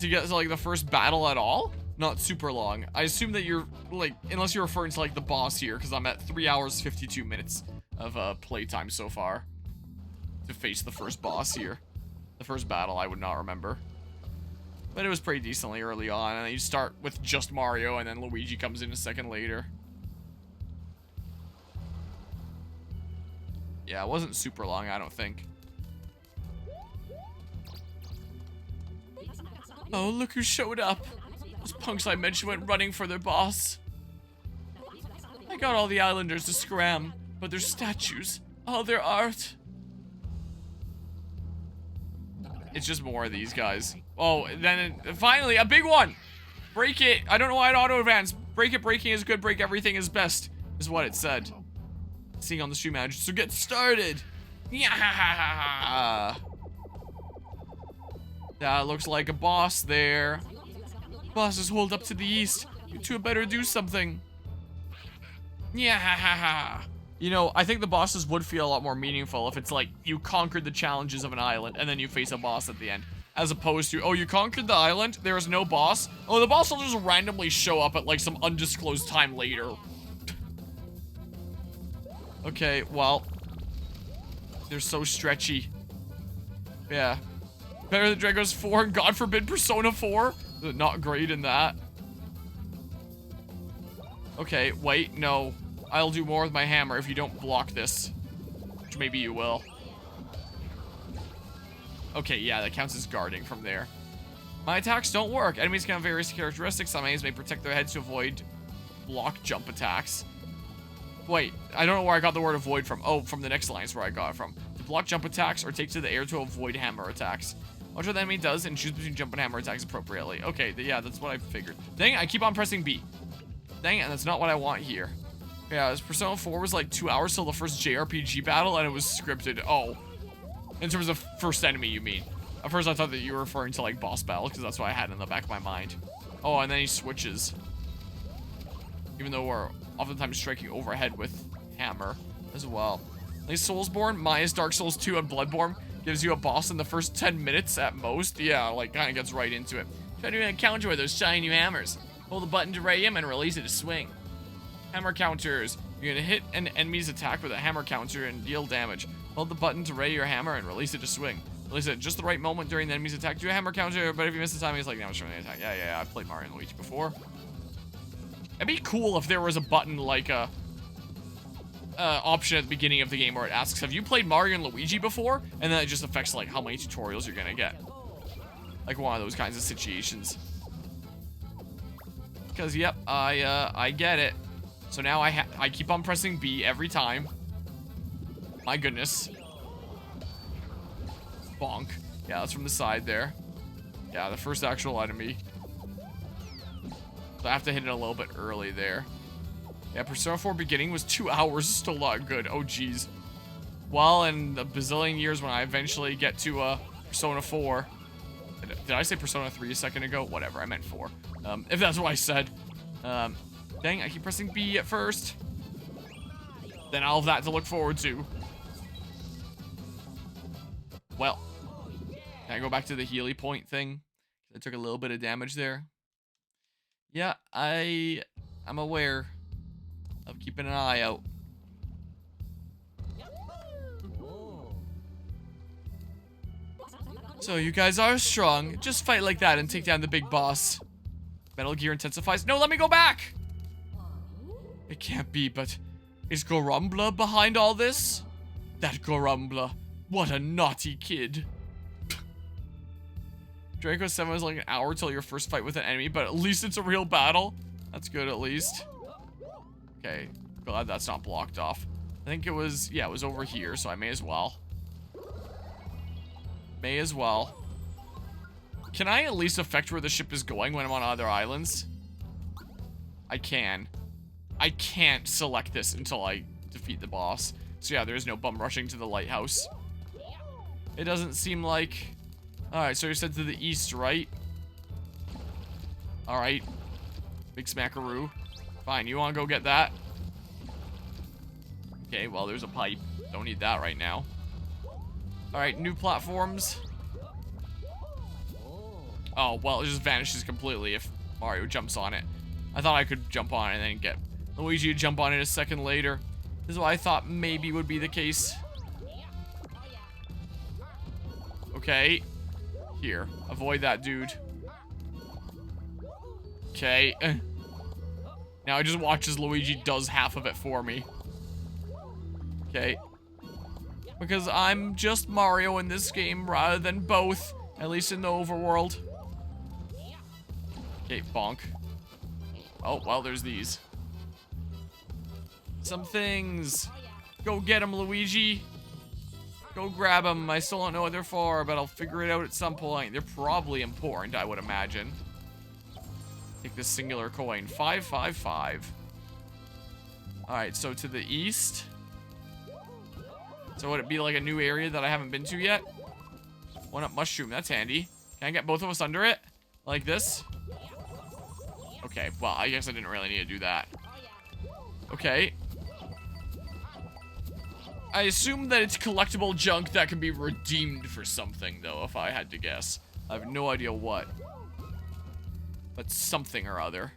to get to, like, the first battle at all. Not super long. I assume that you're, like, unless you're referring to, like, the boss here, because I'm at 3 hours, 52 minutes of playtime so far to face the first boss here. The first battle, I would not remember. But it was pretty decently early on, and then you start with just Mario, and then Luigi comes in a second later. Yeah, it wasn't super long, I don't think. Oh, look who showed up. Those punks I mentioned went running for their boss. I got all the islanders to scram, but their statues, all their art. It's just more of these guys. Oh, then finally, a big one! Break it! I don't know why it auto-advanced. Break it, breaking is good, break everything is best, is what it said. Seeing on the stream manager, so get started! Yeah! That looks like a boss there. Boss is holed up to the east. You two had better do something. Yeah! You know, I think the bosses would feel a lot more meaningful if it's like, you conquered the challenges of an island, and then you face a boss at the end. As opposed to, oh, you conquered the island, there is no boss. Oh, the boss will just randomly show up at, like, some undisclosed time later. Okay, well. They're so stretchy. Yeah. Better than Drago's 4, and God forbid Persona 4. Not great in that. Okay, wait, no. I'll do more with my hammer if you don't block this. Which maybe you will. Okay, yeah, that counts as guarding from there. My attacks don't work. Enemies can have various characteristics. Some enemies may protect their heads to avoid block jump attacks. Wait, I don't know where I got the word avoid from. Oh, from the next line is where I got it from. To block jump attacks or take to the air to avoid hammer attacks. Watch what the enemy does and choose between jump and hammer attacks appropriately. Okay, yeah, that's what I figured. Dang, I keep on pressing B. Dang it, that's not what I want here. Yeah, this Persona 4 was like 2 hours till the first JRPG battle, and it was scripted. Oh. In terms of first enemy, you mean. At first, I thought that you were referring to, like, boss battle, because that's what I had in the back of my mind. Oh, and then he switches. Even though we're oftentimes striking overhead with hammer as well. Like Soulsborne, Maya's Dark Souls 2, and Bloodborne gives you a boss in the first 10 minutes at most. Yeah, like, kind of gets right into it. Try to counter with those shiny new hammers. Hold the button to ray him and release it to swing. Hammer counters. You're gonna hit an enemy's attack with a hammer counter and deal damage. Hold the button to ray your hammer and release it to swing. Release it at just the right moment during the enemy's attack. Do a hammer counter, but if you miss the time, he's like damage from the attack. Yeah, I've played Mario and Luigi before. It'd be cool if there was a button like a option at the beginning of the game where it asks, have you played Mario and Luigi before? And then it just affects like how many tutorials you're gonna get. Like one of those kinds of situations. Because yep, I get it. So now I keep on pressing B every time. My goodness. Bonk. Yeah, that's from the side there. Yeah, the first actual enemy. So I have to hit it a little bit early there. Yeah, Persona 4 beginning was 2 hours. Still not good. Oh, geez. Well, in a bazillion years when I eventually get to Persona 4. Did I say Persona 3 a second ago? Whatever, I meant 4. If that's what I said. Dang, I keep pressing B at first. Then I'll have that to look forward to. Well, can I go back to the Healy point thing? I took a little bit of damage there. Yeah, I'm aware of keeping an eye out. So you guys are strong. Just fight like that and take down the big boss. Metal Gear intensifies. No, let me go back! It can't be, but is Gorumbla behind all this? That Gorumbla. What a naughty kid. Draco 7 was like an hour till your first fight with an enemy, but at least it's a real battle. That's good, at least. Okay, glad that's not blocked off. I think it was, yeah, it was over here, so I may as well. May as well. Can I at least affect where the ship is going when I'm on other islands? I can. I can't select this until I defeat the boss. So yeah, there's no bum rushing to the lighthouse. It doesn't seem like... Alright, so you said to the east, right? Alright. Big smackaroo. Fine, you wanna go get that? Okay, well, there's a pipe. Don't need that right now. Alright, new platforms. Oh, well, it just vanishes completely if Mario jumps on it. I thought I could jump on it and then get Luigi to jump on it a second later. This is what I thought maybe would be the case. Okay. Here. Avoid that dude. Okay. Now I just watch as Luigi does half of it for me. Okay. Because I'm just Mario in this game rather than both. At least in the overworld. Okay, bonk. Oh, well, there's these. Some things. Go get them, Luigi. Go grab them. I still don't know what they're for, but I'll figure it out at some point. They're probably important, I would imagine. Take this singular coin. 555. Alright, so to the east. So would it be like a new area that I haven't been to yet? One up mushroom. That's handy. Can I get both of us under it? Like this? Okay, well, I guess I didn't really need to do that. Okay. I assume that it's collectible junk that can be redeemed for something, though, if I had to guess. I have no idea what. But something or other.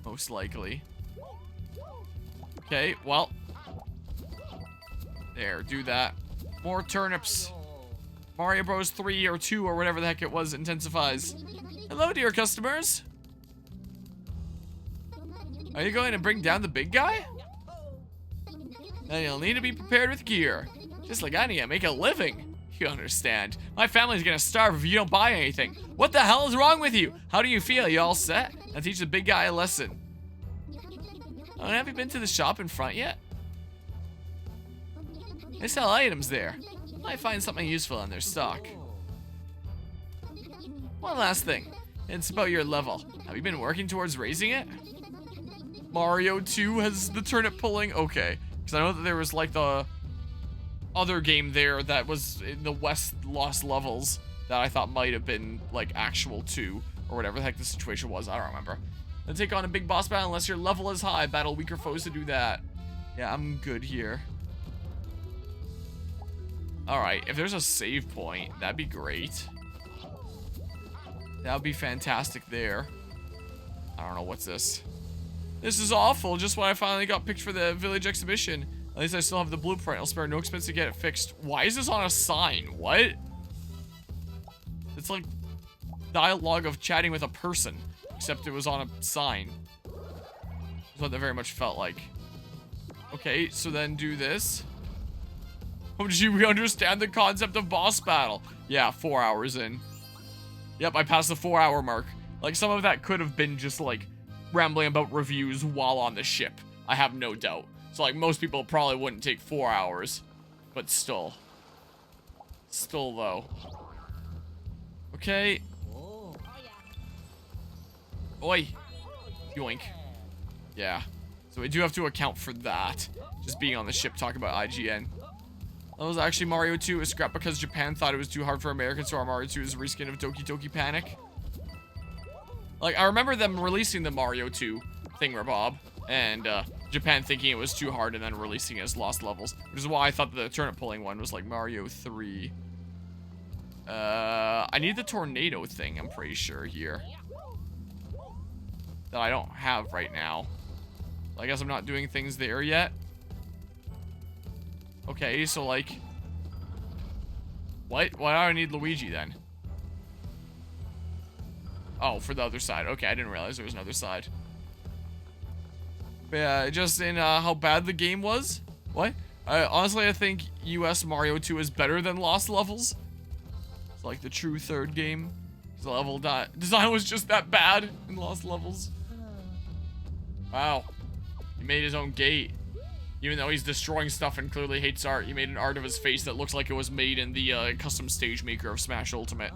Most likely. Okay, well. There, do that. More turnips. Mario Bros. 3 or 2 or whatever the heck it was intensifies. Hello, dear customers. Are you going to bring down the big guy? Then you'll need to be prepared with gear. Just like I need to make a living. You understand. My family's gonna starve if you don't buy anything. What the hell is wrong with you? How do you feel? You all set? I'll teach the big guy a lesson. Oh, have you been to the shop in front yet? They sell items there. Might find something useful in their stock. One last thing. It's about your level. Have you been working towards raising it? Mario 2 has the turnip pulling? Okay. Because I know that there was like the other game there that was in the West Lost Levels that I thought might have been like actual 2 or whatever the heck the situation was. I don't remember. Then take on a big boss battle unless your level is high. Battle weaker foes to do that. Yeah, I'm good here. Alright, if there's a save point, that'd be great. That would be fantastic there. I don't know, what's this? This is awful, just when I finally got picked for the village exhibition. At least I still have the blueprint. I'll spare no expense to get it fixed. Why is this on a sign? What? It's like dialogue of chatting with a person, except it was on a sign. That's what that very much felt like. Okay, so then do this. Oh, gee, we understand the concept of boss battle. Yeah, 4 hours in. Yep, I passed the 4-hour mark. Like, some of that could have been just, like, rambling about reviews while on the ship. I have no doubt. So, like, most people probably wouldn't take 4 hours. But still. Still, though. Okay. Oi. Yoink. Yeah. So we do have to account for that. Just being on the ship talking about IGN. That was actually Mario 2. It was scrapped because Japan thought it was too hard for Americans, so our Mario 2 is a reskin of Doki Doki Panic. Like, I remember them releasing the Mario 2 thingamabob, and Japan thinking it was too hard and then releasing it as Lost Levels, which is why I thought the turnip pulling one was like Mario 3. I need the tornado thing, I'm pretty sure, here. That I don't have right now. I guess I'm not doing things there yet. Okay, so like... What? Why do I need Luigi then? Oh, for the other side. Okay, I didn't realize there was another side. But yeah, just in how bad the game was. What? Honestly, I think US Mario 2 is better than Lost Levels. It's like the true third game. The level design was just that bad in Lost Levels. Wow. He made his own gate. Even though he's destroying stuff and clearly hates art, he made an art of his face that looks like it was made in the custom stage maker of Smash Ultimate.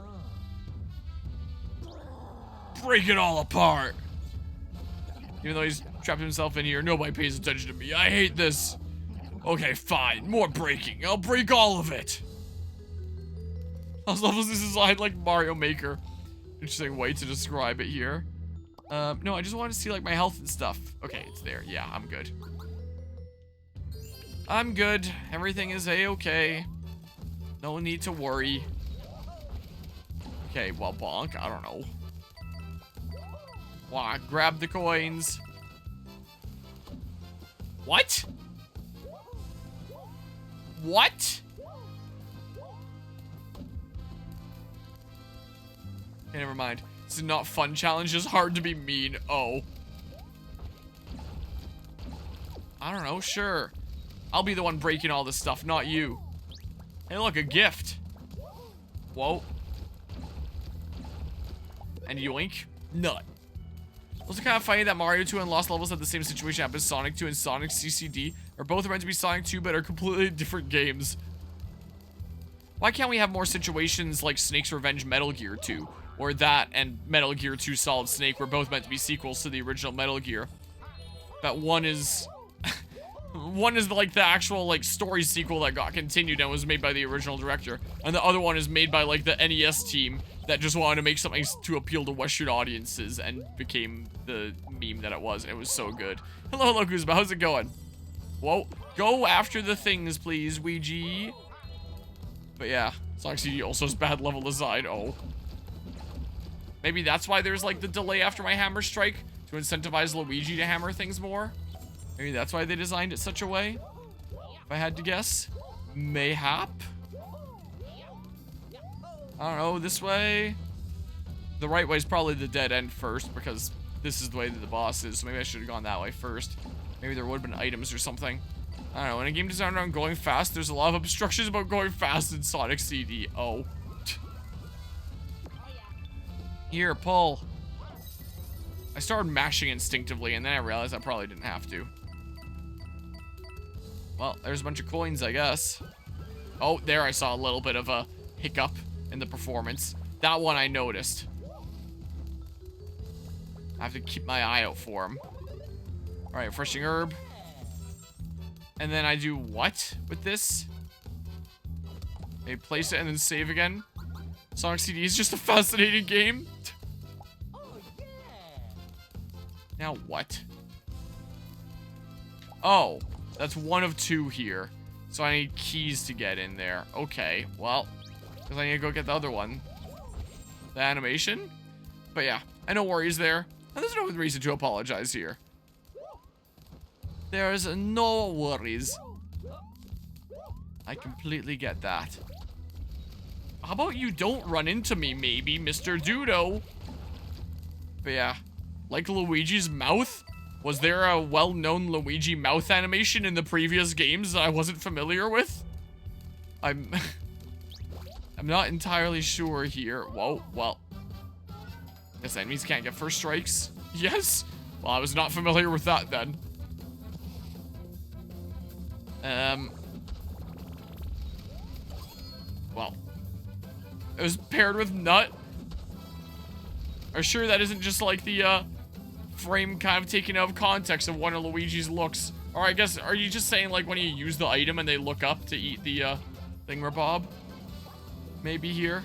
Break it all apart! Even though he's trapped himself in here, nobody pays attention to me. I hate this. Okay, fine. More breaking. I'll break all of it. Lost Levels is designed like Mario Maker. Interesting way to describe it here. No, I just wanted to see like my health and stuff. Okay, it's there. Yeah, I'm good. I'm good. Everything is a-okay. No need to worry. Okay, well, bonk. I don't know. Wow, grab the coins. What? What? Okay, never mind. This is not fun challenge. It's hard to be mean. Oh. I don't know. Sure. I'll be the one breaking all this stuff, not you. Hey, look, a gift. Whoa. And yoink. Nut. Also kind of funny that Mario 2 and Lost Levels had the same situation happen as Sonic 2 and Sonic CCD are both meant to be Sonic 2 but are completely different games. Why can't we have more situations like Snake's Revenge Metal Gear 2? Or that and Metal Gear 2 Solid Snake were both meant to be sequels to the original Metal Gear. That one is... one is like the actual like story sequel that got continued and was made by the original director. And the other one is made by like the NES team that just wanted to make something to appeal to Western audiences and became the meme that it was. And it was so good. Hello, Kuzma. How's it going? Whoa. Go after the things, please, Luigi. But yeah, Sonic CD also has bad level design. Oh. Maybe that's why there's like the delay after my hammer strike to incentivize Luigi to hammer things more. Maybe that's why they designed it such a way. If I had to guess. Mayhap. I don't know, this way. The right way is probably the dead end first because this is the way that the boss is. So maybe I should have gone that way first. Maybe there would have been items or something. I don't know, in a game designed around going fast, there's a lot of obstructions about going fast in Sonic CD. Oh. Here, pull. I started mashing instinctively and then I realized I probably didn't have to. Well, there's a bunch of coins, I guess. Oh, there I saw a little bit of a hiccup in the performance. That one I noticed. I have to keep my eye out for him. Alright, refreshing herb. And then I do what with this? Maybe place it and then save again. Sonic CD is just a fascinating game. Now what? Oh, that's one of two here. So I need keys to get in there. Okay, well, because I need to go get the other one. The animation? But yeah, I no worries there. And there's no reason to apologize here. There's no worries. I completely get that. How about you don't run into me, maybe, Mr. Dudo? But yeah, like Luigi's mouth? Was there a well-known Luigi mouth animation in the previous games that I wasn't familiar with? I'm not entirely sure here. Whoa, well. Guess enemies can't get first strikes? Yes? Well, I was not familiar with that then. Well. It was paired with nut. Are sure that isn't just like the, frame kind of taken out of context of one of Luigi's looks? Or I guess, are you just saying like when you use the item and they look up to eat the, thingamabob? Maybe here?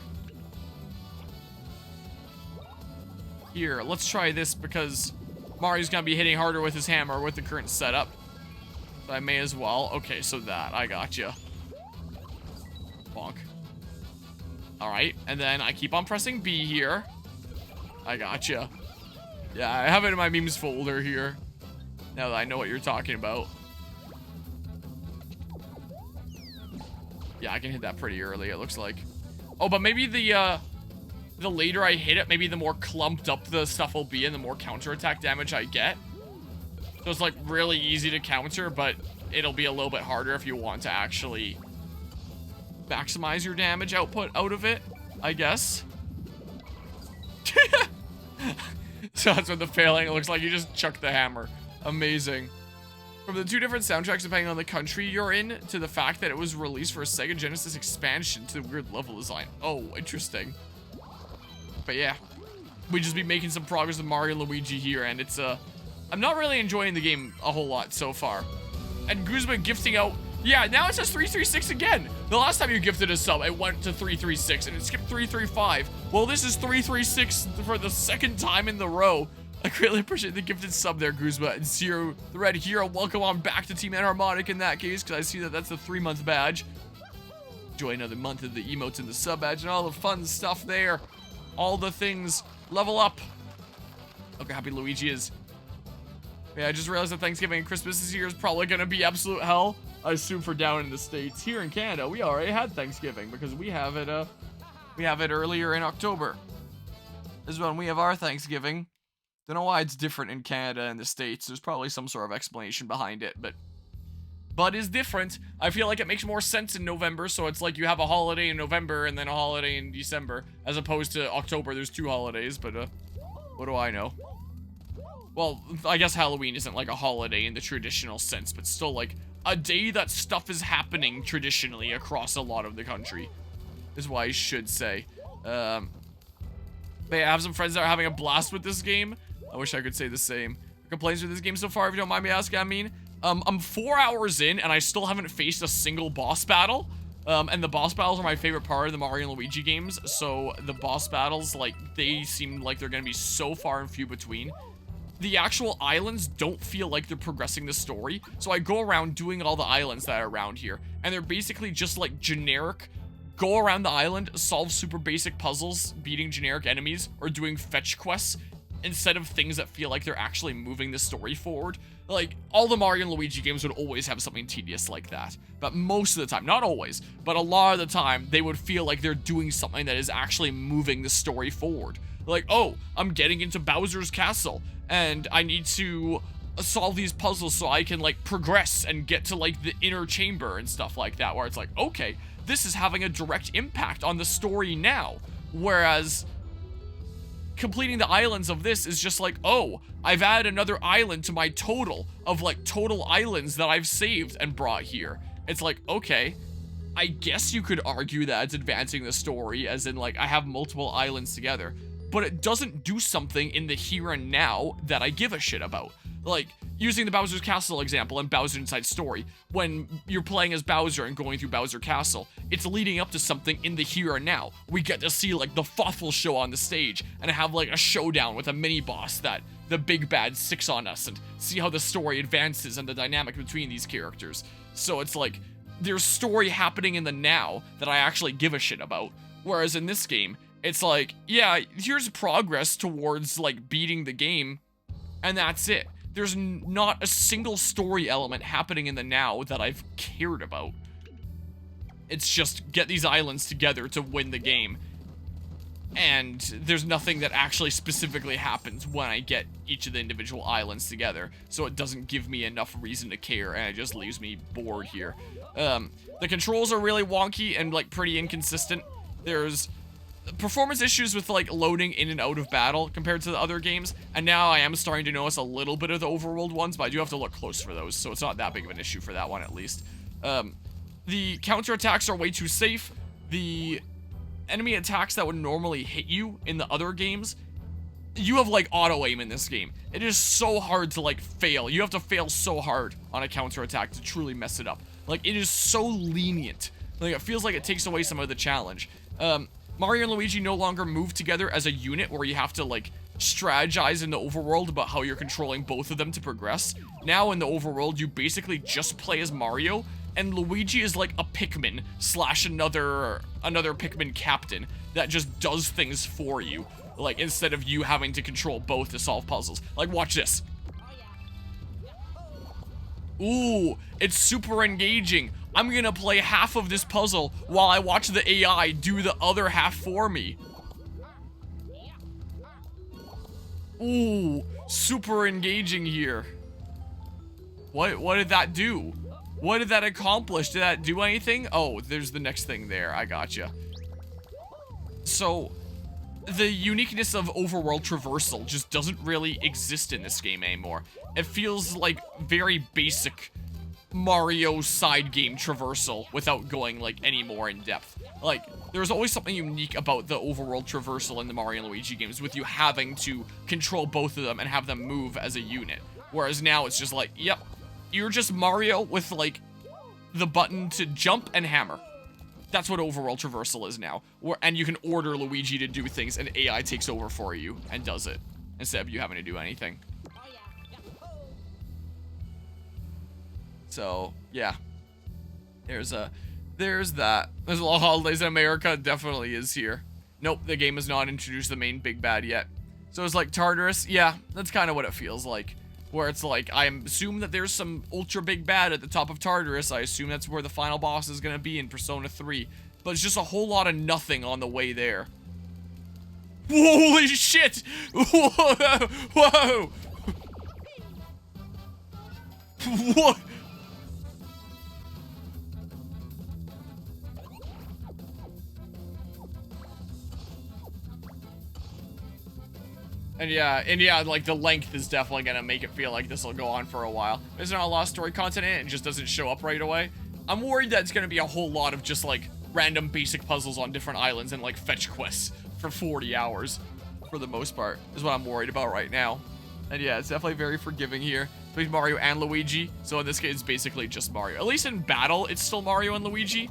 Here, let's try this because Mario's gonna be hitting harder with his hammer with the current setup. So I may as well. Okay, so that. I gotcha. Bonk. Alright, and then I keep on pressing B here. I gotcha. Yeah, I have it in my memes folder here. Now that I know what you're talking about. Yeah, I can hit that pretty early, it looks like. Oh, but maybe the later I hit it, maybe the more clumped up the stuff will be and the more counterattack damage I get. So it's like really easy to counter, but it'll be a little bit harder if you want to actually maximize your damage output out of it, I guess. So that's with the failing. It looks like you just chucked the hammer. Amazing. From the two different soundtracks depending on the country you're in, to the fact that it was released for a Sega Genesis expansion to the weird level design. Oh, interesting. But yeah, we just be making some progress with Mario and Luigi here, and it's I'm not really enjoying the game a whole lot so far. And Guzman gifting out, yeah, now it says 336 again. The last time you gifted a sub, it went to 336 and it skipped 335. Well, this is 336 for the second time in the row. I greatly appreciate the gifted sub there, Guzma. And Zero, the Red Hero, welcome on back to Team Enharmonic in that case, because I see that that's the 3-month badge. Enjoy another month of the emotes and the sub badge and all the fun stuff there. all the things level up. Look how happy Luigi is. Yeah, I just realized that Thanksgiving and Christmas this year is probably gonna be absolute hell. I assume for down in the States. Here in Canada, we already had Thanksgiving because we have it earlier in October. This is when we have our Thanksgiving. Don't know why it's different in Canada and the States. There's probably some sort of explanation behind it, but is different. I feel like it makes more sense in November, so it's like you have a holiday in November and then a holiday in December, as opposed to October. There's 2 holidays, but what do I know? Well, I guess Halloween isn't like a holiday in the traditional sense, but still like a day that stuff is happening traditionally across a lot of the country, is what I should say. But yeah, I have some friends that are having a blast with this game. I wish I could say the same. Complaints with this game so far, if you don't mind me asking, I mean, I'm 4 hours in and I still haven't faced a single boss battle. And the boss battles are my favorite part of the Mario and Luigi games. So the boss battles, like, they seem like they're gonna be so far and few between. The actual islands don't feel like they're progressing the story. So I go around doing all the islands that are around here, and they're basically just like generic, go around the island, solve super basic puzzles, beating generic enemies, or doing fetch quests, instead of things that feel like they're actually moving the story forward. Like, all the Mario and Luigi games would always have something tedious like that. But most of the time, not always, but a lot of the time, they would feel like they're doing something that is actually moving the story forward. Like, oh, I'm getting into Bowser's castle, and I need to solve these puzzles so I can, like, progress and get to, like, the inner chamber and stuff like that, where it's like, okay, this is having a direct impact on the story now. Whereas completing the islands of this is just like, oh, I've added another island to my total of, like, total islands that I've saved and brought here. It's like, okay, I guess you could argue that it's advancing the story, as in, like, I have multiple islands together, but it doesn't do something in the here and now that I give a shit about. Like, using the Bowser's Castle example and Bowser Inside Story, when you're playing as Bowser and going through Bowser Castle, it's leading up to something in the here and now. We get to see, like, the thoughtful show on the stage, and have, like, a showdown with a mini-boss that the big bad sicks on us, and see how the story advances and the dynamic between these characters. So it's like, there's story happening in the now that I actually give a shit about. Whereas in this game, it's like, yeah, here's progress towards, like, beating the game, and that's it. There's not a single story element happening in the now that I've cared about. It's just get these islands together to win the game. And there's nothing that actually specifically happens when I get each of the individual islands together. So it doesn't give me enough reason to care, and it just leaves me bored here. The controls are really wonky and, like, pretty inconsistent. There's performance issues with, like, loading in and out of battle compared to the other games, and now I am starting to notice a little bit of the overworld ones, but I do have to look close for those, so it's not that big of an issue for that one, at least. The counterattacks are way too safe. The enemy attacks that would normally hit you in the other games, you have, like, auto-aim in this game. It is so hard to, like, fail. You have to fail so hard on a counterattack to truly mess it up. Like, it is so lenient. Like, it feels like it takes away some of the challenge. Mario and Luigi no longer move together as a unit where you have to, like, strategize in the overworld about how you're controlling both of them to progress. Now in the overworld, you basically just play as Mario, and Luigi is like a Pikmin slash another Pikmin captain that just does things for you. Like, instead of you having to control both to solve puzzles. Like, watch this. Ooh, it's super engaging. I'm gonna play half of this puzzle while I watch the AI do the other half for me. Ooh, super engaging here. What did that do? What did that accomplish? Did that do anything? Oh, there's the next thing there. I gotcha. So, the uniqueness of overworld traversal just doesn't really exist in this game anymore. It feels like very basic Mario side game traversal without going, like, any more in depth. Like, there's always something unique about the overworld traversal in the Mario and Luigi games, with you having to control both of them and have them move as a unit. Whereas now it's just like, yep, you're just Mario with, like, the button to jump and hammer. That's what overworld traversal is now. And you can order Luigi to do things, and AI takes over for you and does it, instead of you having to do anything. So, yeah. There's that. There's a lot of holidays in America. It definitely is here. Nope, the game has not introduced the main big bad yet. So it's like Tartarus. Yeah, that's kind of what it feels like. Where it's like, I assume that there's some ultra big bad at the top of Tartarus. I assume that's where the final boss is going to be in Persona 3. But it's just a whole lot of nothing on the way there. Holy shit! Whoa! Whoa! What? And yeah, like the length is definitely gonna make it feel like this will go on for a while. There's not a lot of story content in it, and just doesn't show up right away. I'm worried that it's gonna be a whole lot of just like random basic puzzles on different islands and like fetch quests for 40 hours for the most part, is what I'm worried about right now. And yeah, it's definitely very forgiving here between Mario and Luigi. So in this case, it's basically just Mario. At least in battle, it's still Mario and Luigi,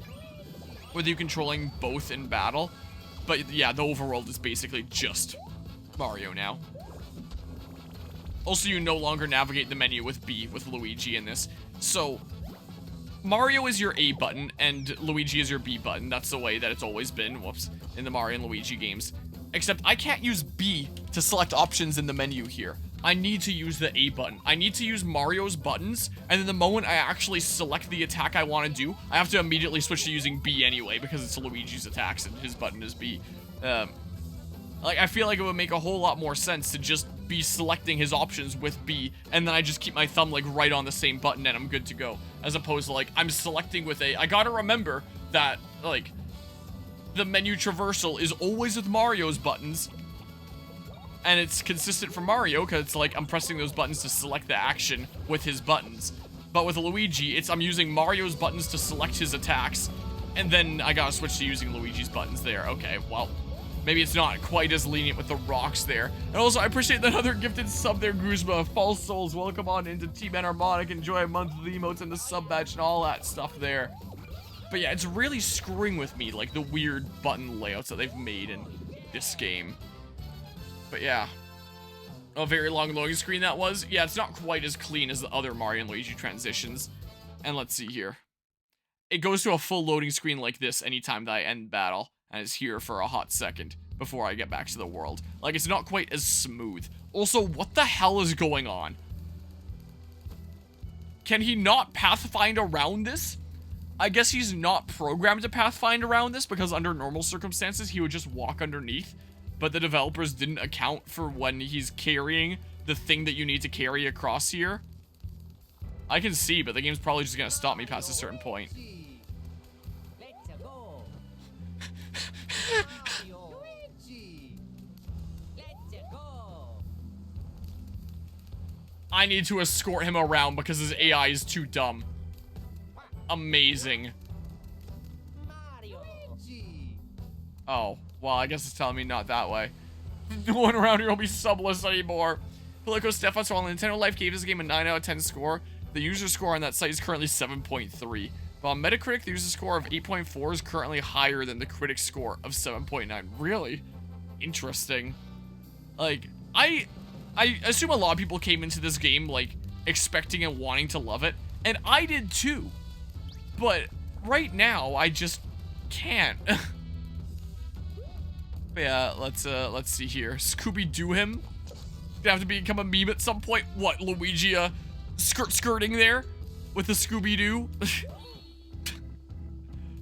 with you controlling both in battle. But yeah, the overworld is basically just Mario now. Also, you no longer navigate the menu with B with Luigi in this. So Mario is your A button and Luigi is your B button. That's the way that it's always been, whoops, in the Mario and Luigi games. Except I can't use B to select options in the menu here. I need to use the A button. I need to use Mario's buttons, and then the moment I actually select the attack I want to do, I have to immediately switch to using B anyway, because it's Luigi's attacks and his button is B. Like, I feel like it would make a whole lot more sense to just be selecting his options with B, and then I just keep my thumb, like, right on the same button and I'm good to go. As opposed to, like, I'm selecting with A. I gotta remember that, like, the menu traversal is always with Mario's buttons, and it's consistent for Mario, because it's like I'm pressing those buttons to select the action with his buttons. But with Luigi, I'm using Mario's buttons to select his attacks, and then I gotta switch to using Luigi's buttons there. Okay, well, maybe it's not quite as lenient with the rocks there. And also, I appreciate that other gifted sub there, Guzma. False Souls, welcome on into Team Enharmonic. Enjoy a month of the emotes and the sub badge and all that stuff there. But yeah, it's really screwing with me, like the weird button layouts that they've made in this game. But yeah. A very long loading screen that was. Yeah, it's not quite as clean as the other Mario and Luigi transitions. And let's see here. It goes to a full loading screen like this anytime that I end battle. And it's here for a hot second before I get back to the world. Like, it's not quite as smooth. Also, what the hell is going on? Can he not pathfind around this? I guess he's not programmed to pathfind around this, because under normal circumstances, he would just walk underneath. But the developers didn't account for when he's carrying the thing that you need to carry across here. I can see, but the game's probably just gonna stop me past a certain point. I need to escort him around because his AI is too dumb. Amazing. Oh, well, I guess it's telling me not that way. No one around here will be subless anymore. Felico Stefan, so while Nintendo Life gave this game a 9 out of 10 score, the user score on that site is currently 7.3. While on Metacritic, the user score of 8.4 is currently higher than the critic score of 7.9. Really? Interesting. Like, I assume a lot of people came into this game, like, expecting and wanting to love it. And I did too. But right now, I just can't. Yeah, let's see here. Scooby-Doo him? Gonna have to become a meme at some point. What, Luigi, skirting there? With the Scooby-Doo?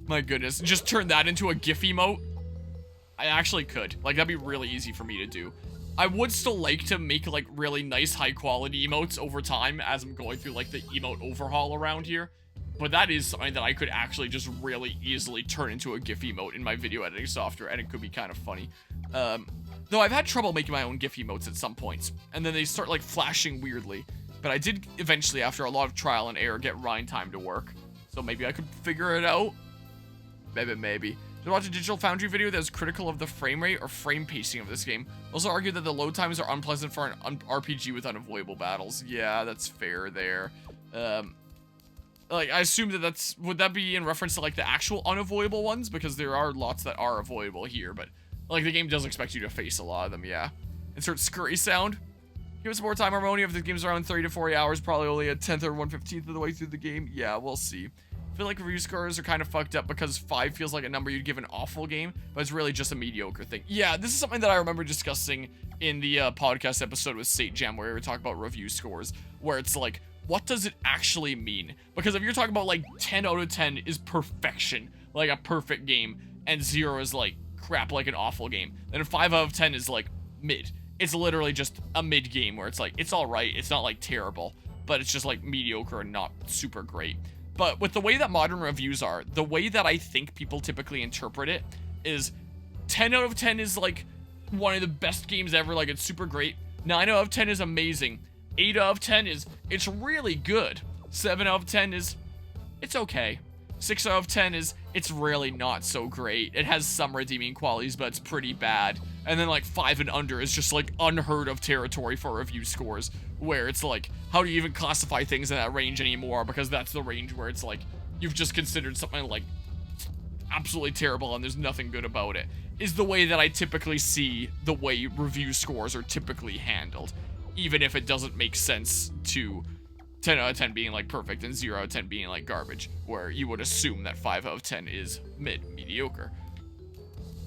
My goodness, just turn that into a GIF emote? I actually could. Like, that'd be really easy for me to do. I would still like to make, like, really nice, high-quality emotes over time as I'm going through, like, the emote overhaul around here. But that is something that I could actually just really easily turn into a GIF emote in my video editing software, and it could be kind of funny. Though I've had trouble making my own GIF emotes at some points, and then they start, like, flashing weirdly. But I did eventually, after a lot of trial and error, get Rhine time to work. So maybe I could figure it out. Maybe. Did you watch a Digital Foundry video that was critical of the frame rate or frame pacing of this game? Also argued that the load times are unpleasant for an RPG with unavoidable battles. Yeah, that's fair there. Like, I assume that would that be in reference to, like, the actual unavoidable ones? Because there are lots that are avoidable here, but, like, the game does expect you to face a lot of them, yeah. Insert scurry sound. Give us more time, Harmonia. If the game's around 30 to 40 hours, probably only a 10th or 1/15th of the way through the game. Yeah, we'll see. I feel like review scores are kind of fucked up because 5 feels like a number you'd give an awful game, but it's really just a mediocre thing. Yeah, this is something that I remember discussing in the podcast episode with Sate Jam, where we were talking about review scores, where it's like, what does it actually mean? Because if you're talking about like 10 out of 10 is perfection, like a perfect game, and 0 is like crap, like an awful game, then a 5 out of 10 is like mid. It's literally just a mid game where it's like, it's alright, it's not like terrible, but it's just like mediocre and not super great. But with the way that modern reviews are, the way that I think people typically interpret it is 10 out of 10 is like one of the best games ever, like it's super great. 9 out of 10 is amazing. 8 out of 10 is, it's really good. 7 out of 10 is, it's okay. 6 out of 10 is, it's really not so great. It has some redeeming qualities, but it's pretty bad. And then like 5 and under is just like unheard of territory for review scores, where it's like, how do you even classify things in that range anymore? Because that's the range where it's like, you've just considered something like absolutely terrible and there's nothing good about it, is the way that I typically see the way review scores are typically handled. Even if it doesn't make sense to 10 out of 10 being like perfect and 0 out of 10 being like garbage, where you would assume that 5 out of 10 is mediocre.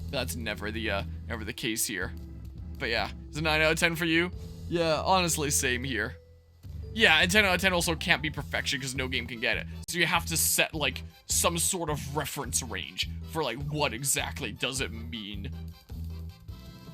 That's never the case here. But yeah, is a 9 out of 10 for you? Yeah, honestly, same here. Yeah, and 10 out of 10 also can't be perfection because no game can get it. So you have to set like some sort of reference range for like what exactly does it mean